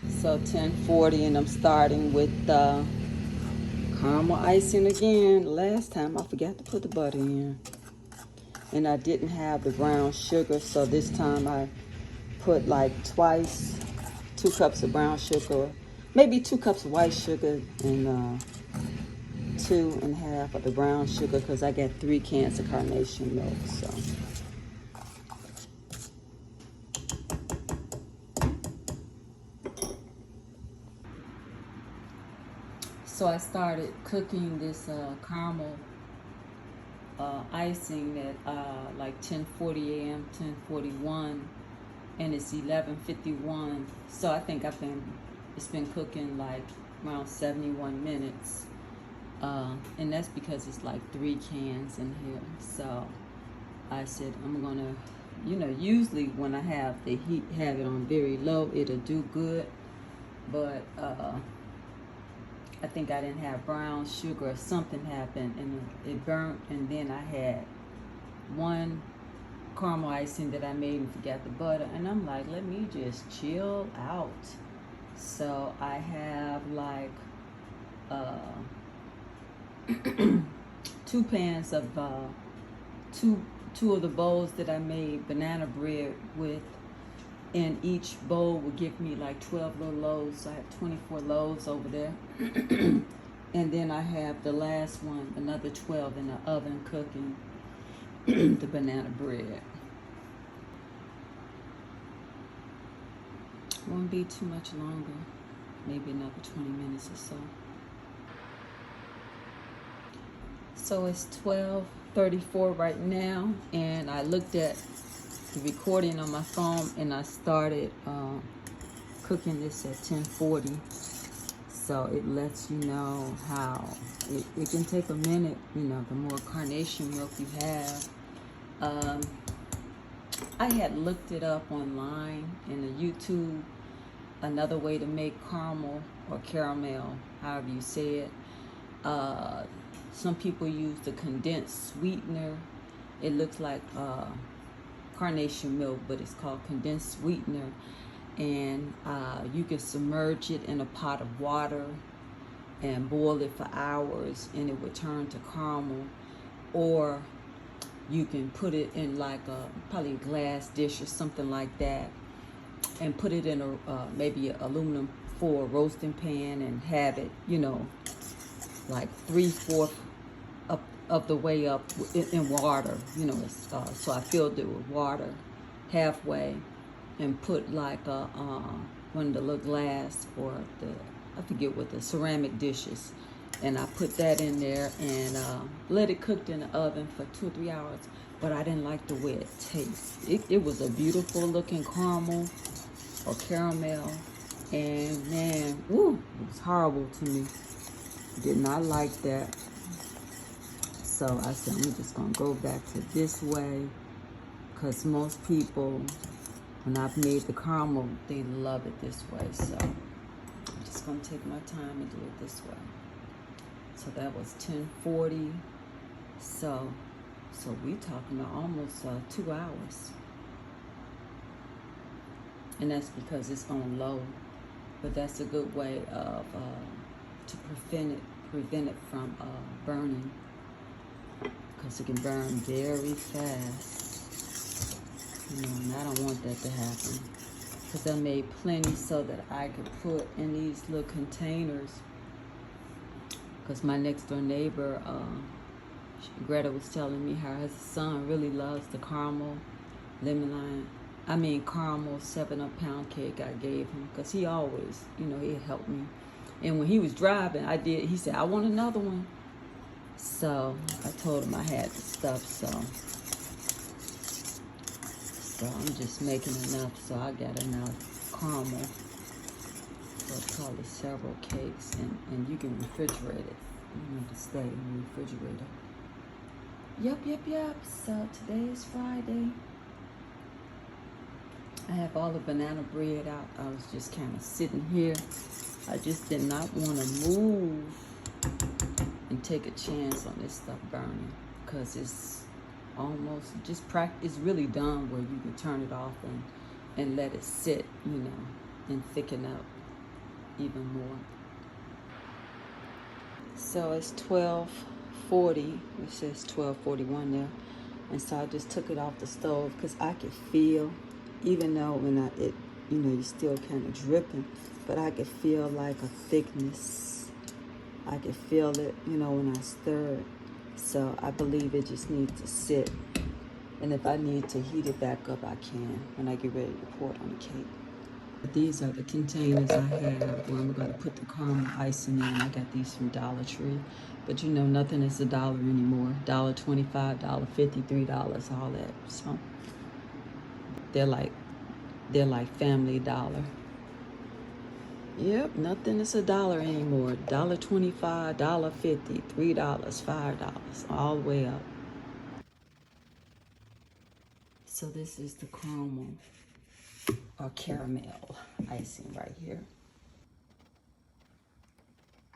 So 10:40, and I'm starting with caramel icing again. Last time I forgot to put the butter in, and I didn't have the brown sugar, so this time I put like twice, 2 cups of brown sugar, maybe 2 cups of white sugar, and 2.5 of the brown sugar because I got 3 cans of carnation milk. So I started cooking this caramel icing at like 10:40 a.m., 10:41, and it's 11:51. So I think it's been cooking like around 71 minutes. And that's because it's like 3 cans in here. So I said I'm gonna, usually when I have the heat, have it on very low, it'll do good. But I think I didn't have brown sugar or something happened and it burnt. And then I had one caramel icing that I made and forgot the butter. And I'm like, let me just chill out. So I have like 2 pans of two of the bowls that I made banana bread with, and each bowl would give me like 12 little loaves. So I have 24 loaves over there. And then I have the last one, another 12 in the oven cooking the banana bread. Won't be too much longer, maybe another 20 minutes or so. So it's 12:34 right now, and I looked at the recording on my phone and I started cooking this at 10:40. So it lets you know how it can take a minute, the more carnation milk you have. I had looked it up online in the YouTube, another way to make caramel or caramel, however you say it. Some people use the condensed sweetener. It looks like carnation milk, but it's called condensed sweetener. And you can submerge it in a pot of water and boil it for hours, and it would turn to caramel. Or you can put it in like probably a glass dish or something like that, and put it in a maybe an aluminum foil roasting pan and have it, like 3/4 of the way up in water. So I filled it with water halfway, and put like one of the little glass or I forget what, the ceramic dishes, and I put that in there and let it cook in the oven for 2 or 3 hours. But I didn't like the way it tastes. It was a beautiful looking caramel or caramel, and man, woo, it was horrible to me. Did not like that. So I said, I'm just gonna go back to this way, because most people, when I've made the caramel, they love it this way. So I'm just gonna take my time and do it this way. So that was 10:40. So we talking about almost 2 hours. And that's because it's on low. But that's a good way of to prevent it from burning, because it can burn very fast. And I don't want that to happen, because I made plenty so that I could put in these little containers. Because my next door neighbor, Greta, was telling me how her son really loves the caramel caramel 7-up pound cake I gave him, because he always, he helped me. And when he was driving, he said, I want another one. So I told him I had the stuff, so I'm just making enough, so I got enough caramel for probably several cakes, and you can refrigerate it. You need to stay in the refrigerator. Yep. So today is Friday. I have all the banana bread out. I was just kind of sitting here. I just did not want to move and take a chance on this stuff burning, because it's almost it's really done, where you can turn it off and let it sit, and thicken up. even more. So it's 12:40. It says 12:41 there, and so I just took it off the stove because I could feel, even though you're still kind of dripping, but I could feel like a thickness. I could feel it, when I stir it. So I believe it just needs to sit. And if I need to heat it back up, I can when I get ready to pour it on the cake. These are the containers I have where I'm going to put the caramel icing in. I got these from Dollar Tree. But nothing is $1 anymore. $1.25, $1.50, $3, all that. So they're like Family Dollar. Yep, nothing is $1 anymore. $1.25, $1.50, $3, $5, all the way up. So this is the caramel or caramel icing right here.